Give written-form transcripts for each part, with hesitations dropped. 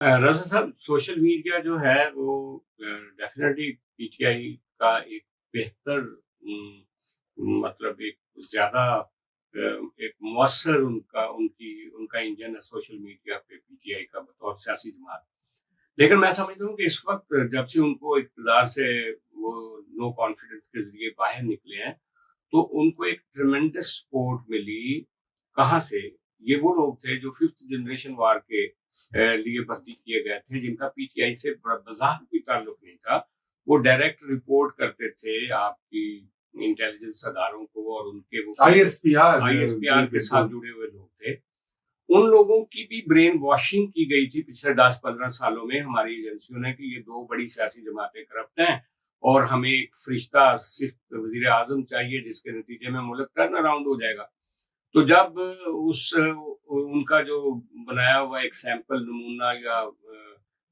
रज़ा साहब, social media जो है वो डेफ़िनेटली पीटीआई का एक बेहतर मतलब एक ज़्यादा एक मौसर उनका इंजन है सोशल मीडिया पे पीटीआई का बतौर सियासी जमात। लेकिन मैं समझता हूँ कि इस वक़्त जब से उनको इक़्तिदार से वो नो कॉन्फिडेंस के ज़रिए बाहर निकले हैं, तो उनको एक ट्रेमेंडस सपोर्ट मिली। कहाँ से? ये वो लोग थे जो 5th जनरेशन वार के लिए भर्ती किए गए थे, जिनका पीटीआई से बज़ाहिर कोई ताल्लुक नहीं था। वो डायरेक्ट रिपोर्ट करते थे आपकी इंटेलिजेंस अदारों को, और उनके वो आईएसपीआर के साथ जुड़े हुए लोग थे। उन लोगों की भी ब्रेन वॉशिंग की गई थी पिछले 10-15 सालों में हमारी एजेंसियों ने, कि ये 2 बड़ी सियासी जमातें करप्ट हैं और हमें एक फरिश्ता सिर्फ वज़ीर आज़म चाहिए जिसके नतीजे में मुल्क टर्न अराउंड हो जाएगा। तो जब उस उनका जो बनाया हुआ एक सैंपल नमूना या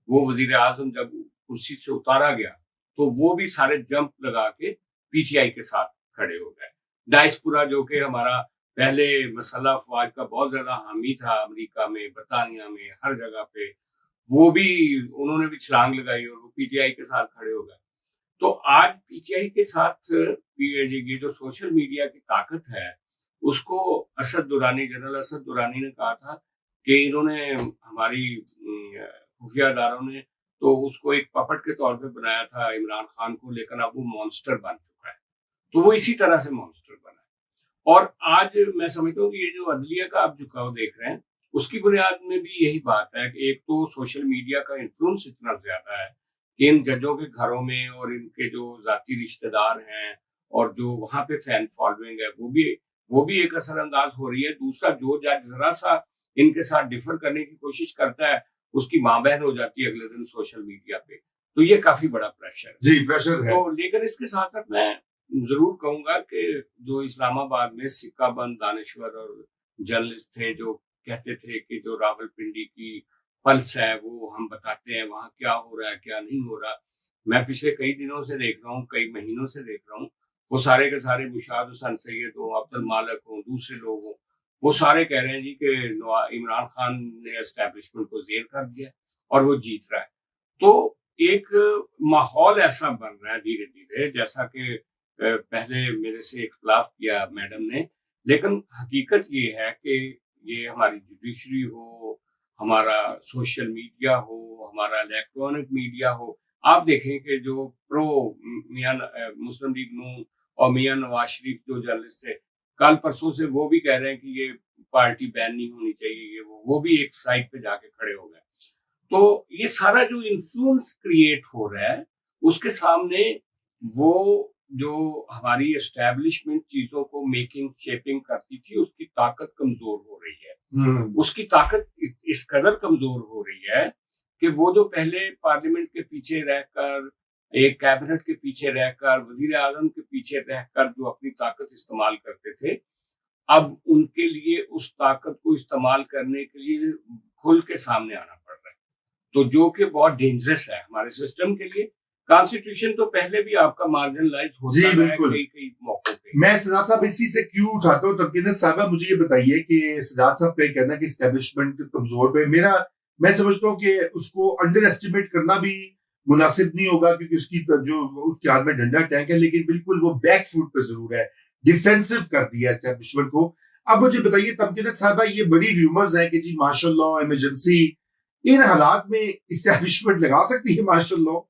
वो वज़ीर आज़म जब कुर्सी से उतारा गया, तो वो भी सारे जंप लगा के पीटीआई के साथ खड़े हो गए। डायस्पोरा जो कि हमारा पहले मसला अफ़वाज का बहुत ज़्यादा हामी था अमेरिका में, बरतानिया में, हर जगह पे, वो भी उन्होंने भी छलांग लगाई और वो पीटीआई के साथ खड़े हो गए। तो आज पीटीआई के साथ ये जो सोशल मीडिया की ताकत है, उसको जनरल असद दुरानी ने कहा था कि इन्होंने हमारी खुफिया इदारों ने तो उसको एक पपट के तौर पे बनाया था इमरान खान को, लेकिन अब वो मॉन्स्टर बन चुका है। तो वो इसी तरह से मॉन्स्टर बना है। और आज मैं समझता हूँ कि ये जो अदलिया का आप झुकाव देख रहे हैं, उसकी बुनियाद में भी यही बात है कि एक तो सोशल मीडिया का इन्फ्लुएंस इतना ज़्यादा है कि इन जजों के घरों में और इनके जो ज़ाती रिश्तेदार हैं और जो वहाँ पे फैन फॉलोइंग है, वो भी एक असरअंदाज हो रही है। दूसरा, जो जज ज़रा-सा इनके साथ डिफर करने की कोशिश करता है, उसकी माँ-बहन हो जाती है अगले दिन सोशल मीडिया पे। तो ये काफ़ी बड़ा प्रेशर है। जी, प्रेशर है। तो लेकिन इसके साथ-साथ मैं ज़रूर कहूँगा कि जो इस्लामाबाद में सिक्काबंद दानश्वर और जर्नलिस्ट थे, जो कहते थे कि जो रावलपिंडी की पल्स है, वो हम बताते हैं, वहाँ क्या हो रहा है, क्या नहीं हो रहा। मैं पिछले कई दिनों से देख रहा हूँ, कई महीनों से देख रहा हूँ, वो सारे के सारे मुशाद हुसैन सैयद हों, अब्दुल मालिक हों, दूसरे लोग हों, वो सारे कह रहे हैं जी कि इमरान खान ने एस्टेब्लिशमेंट को ज़ेल कर दिया और वो जीत रहा है। तो एक माहौल ऐसा बन रहा है धीरे-धीरे, जैसा कि पहले मेरे से इख्तिलाफ किया मैडम ने, लेकिन हकीकत ये है कि ये हमारी जुडिशरी हो, हमारा सोशल मीडिया हो, हमारा इलेक्ट्रॉनिक मीडिया हो, आप देखें कि जो प्रो मुस्लिम लीग नून और मियां नवाज शरीफ जो जर्नलिस्ट थे, कल परसों से वो भी कह रहे हैं कि ये पार्टी बैन नहीं होनी चाहिए, ये वो भी एक साइड पे जाके खड़े हो गए। तो ये सारा जो इन्फ्लुएंस क्रिएट हो रहा है, उसके सामने वो जो हमारी एस्टेब्लिशमेंट चीजों को मेकिंग शेपिंग करती थी, उसकी ताकत कमजोर हो रही है। उसकी ताकत इस कदर कमजोर हो रही है कि वो जो पहले पार्लियामेंट के पीछे रहकर, एक कैबिनेट के पीछे रहकर, वजीर आजम के पीछे रहकर जो अपनी ताकत इस्तेमाल करते थे, अब उनके लिए उस ताकत को इस्तेमाल करने के लिए खुल के सामने आना पड़ रहा है। तो जो कि बहुत डेंजरस है हमारे सिस्टम के लिए। कॉन्स्टिट्यूशन तो पहले भी आपका मार्जिनलाइज होता है कई मौकों पे। मैं सजाद साहब इसी से क्यों उठाता हूँ, तबकीनत साहबा मुझे ये बताइए कि सजाद साहब का कहना है कि एस्टेब्लिशमेंट कमजोर पे, मैं समझता हूँ कि उसको अंडर एस्टिमेट करना भी मुनासिब नहीं होगा, क्योंकि उसके हाथ में डंडा टैंक है, लेकिन बिल्कुल वो बैक फुट पे जरूर है, डिफेंसिव कर दिया एस्टेब्लिशमेंट को। अब मुझे बताइए तबकीनत साहबा, ये बड़ी र्यूमर्स है कि जी मार्शल लॉ, इमरजेंसी, इन हालात में इस्टेब्लिशमेंट लगा सकती है मार्शल लॉ?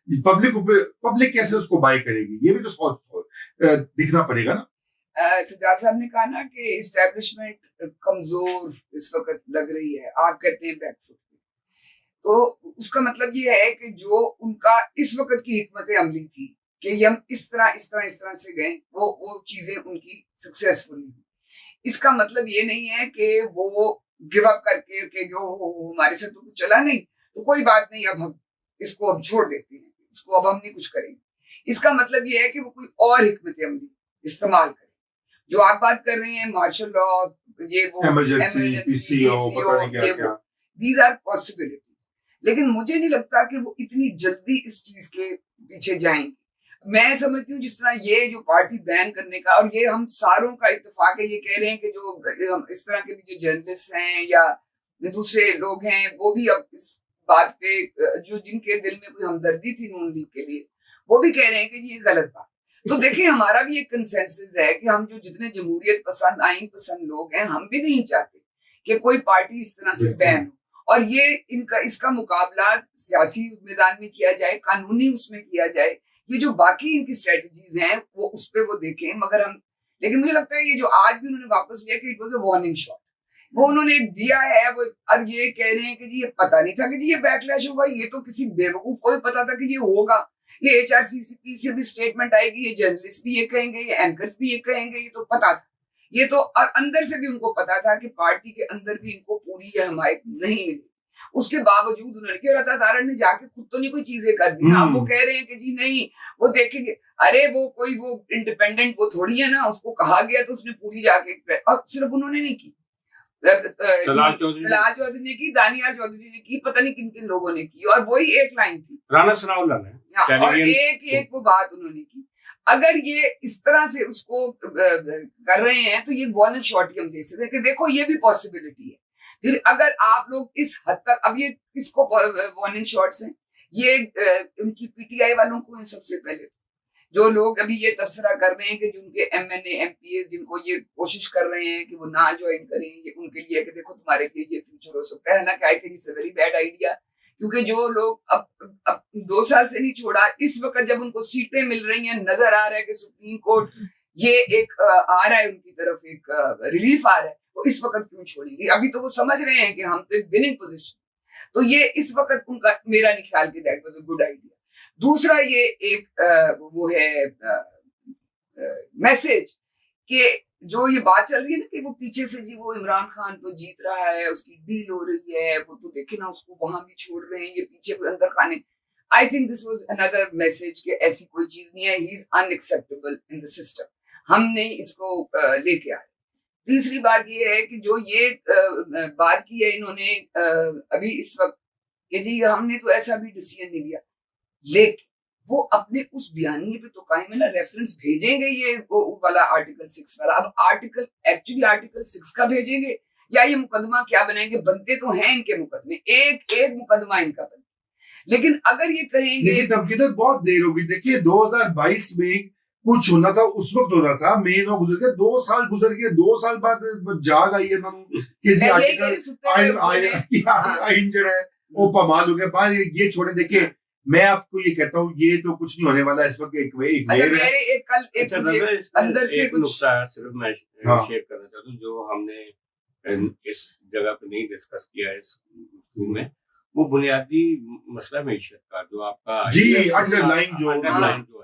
पब्लिक कैसे उसको बाय करेगी, ये भी तो दिखना पड़ेगा ना। सजाद साहब ने कहा ना कि इस्टेब्लिशमेंट कमजोर इस वक्त लग रही है, आप कहते हैं बैकफुट, तो उसका मतलब ये है कि जो उनका इस वक्त की हिकमत अमली थी कि हम इस तरह से गए, वो चीजें उनकी सक्सेसफुल नहीं। इसका मतलब ये नहीं है कि वो गिव अप करके कि जो हमारे से तो कुछ चला नहीं, तो कोई बात नहीं, अब हम इसको अब छोड़ देते हैं, इसको अब हम नहीं कुछ करेंगे। इसका मतलब ये है कि वो कोई और हिकमत अमली इस्तेमाल करे। जो आप बात कर रहे हैं मार्शल लॉ, ये वो emergency, PCO, these are possibilities, लेकिन मुझे नहीं लगता कि वो इतनी जल्दी इस चीज के पीछे जाएंगे। मैं समझती हूँ जिस तरह ये जो पार्टी बैन करने का, और ये हम सारों का इत्तेफाक है, ये कह रहे हैं कि जो हम इस तरह के भी जो जर्नलिस्ट हैं या दूसरे लोग हैं, वो भी अब इस बात पे जो जिनके दिल में कोई हमदर्दी थी नून लीग के लिए, वो भी कह रहे हैं कि ये गलत बात। तो देखिए हमारा भी एक कंसेंसस है कि हम जो जितने जमहूरियत पसंद, आइन पसंद लोग हैं, हम भी नहीं चाहते कि कोई पार्टी इस तरह से बैन हो। और ये इसका मुकाबला सियासी मैदान में किया जाए, कानूनी उसमें किया जाए। ये जो बाकी इनकी स्ट्रेटजीज हैं वो उस पे वो देखें, मगर हम, लेकिन मुझे लगता है ये जो आज भी उन्होंने वापस लिया कि it was a warning shot, वो उन्होंने दिया है। वो अब ये कह रहे हैं कि जी ये पता नहीं था कि जी ये बैकलैश होगा, ये तो किसी बेवकूफ को भी पता था कि ये होगा, ये HRCCP से भी स्टेटमेंट आएगी, ये जर्नलिस्ट भी ये कहेंगे, ये एंकर्स भी ये कहेंगे, ये तो पता था। ये तो और अंदर से भी उनको पता था कि पार्टी के अंदर भी इनको पूरी ये हमायत नहीं मिली। उसके बावजूद उन्होंने किया, रता तारण ने जाके खुद तो नहीं कोई चीजें कर दी ना। वो कह रहे हैं कि जी नहीं वो देखेंगे, अरे वो कोई वो इंडिपेंडेंट वो थोड़ी है ना, उसको कहा गया तो उसने पूरी जाके, और सिर्फ उन्होंने नहीं की, तलाल चौधरी ने की, दानियाल चौधरी ने की, पता नहीं किन किन लोगों ने की, और वही एक लाइन थी राणा सनाउल्लाह ने, और एक वो बात उन्होंने की। अगर ये इस तरह से उसको कर रहे हैं तो ये वार्निंग शॉट ही हम देख सकते हैं कि देखो ये भी पॉसिबिलिटी है। फिर अगर आप लोग इस हद तक, अब ये किसको वार्निंग शॉट्स हैं, ये उनकी PTI वालों को है सबसे पहले, जो लोग अभी ये तबसरा कर रहे हैं कि जिनके MNA MPs जिनको ये कोशिश कर रहे हैं कि वो ना ज्वाइन करें, ये उनके लिए कि देखो तुम्हारे लिए ये फ्यूचर हो सकता है ना, कि I think it's a very bad idea. क्योंकि जो लोग अब 2 साल से नहीं छोड़ा, इस वक्त जब उनको सीटें मिल रही हैं, नजर आ रहा है कि सुप्रीम कोर्ट ये एक आ रहा है उनकी तरफ, एक रिलीफ आ रहा है, वो इस वक्त क्यों छोड़ेंगे? अभी तो वो समझ रहे हैं कि हम तो एक विनिंग पोजीशन, तो ये इस वक्त उनका, मेरा नहीं ख्याल कि that was a good idea. दूसरा ये एक वो है मैसेज कि जो ये बात चल रही है ना कि वो पीछे से जी वो इमरान खान तो जीत रहा है, उसकी डील हो रही है, वो तो देखे ना उसको वहां भी छोड़ रहे हैं, ये पीछे कोई अंदर खाने। I think this was another message कि ऐसी कोई चीज नहीं है, he is unacceptable in the system, हम नहीं इसको लेके आए। तीसरी बात ये है कि जो ये बात की है इन्होंने अभी इस वक्त कि जी हमने तो ऐसा भी डिसीजन नहीं लिया, लेकिन वो अपने उस बयानिए पे तो कायम है ना, रेफरेंस भेजेंगे ये वो वाला आर्टिकल 6 वाला। अब आर्टिकल 6 का भेजेंगे या ये मुकदमा क्या बनाएंगे? बनते तो हैं इनके मुकदमे, एक मुकदमा इनका बने, लेकिन अगर ये कहेंगे, लेकिन तब किधर बहुत देर होगी। देखिए 2022 में कुछ होना था, उस वक्त हो रहा था, महीनों गुजर गए, 2 साल गुजर गए, 2 साल बाद जाग आई है ना किसी आइन जो है वो पमाल हो गया। बाद ये छोड़े, देखिए मैं आपको ये कहता हूँ ये तो कुछ नहीं होने वाला इस वक्त। एक अंदर से कुछ नुकता सिर्फ मैं शेयर करना चाहता हूँ जो हमने इस जगह पे नहीं डिस्कस किया है इस में, वो बुनियादी मसला मैशत का जो आपका जी अंडरलाइन जो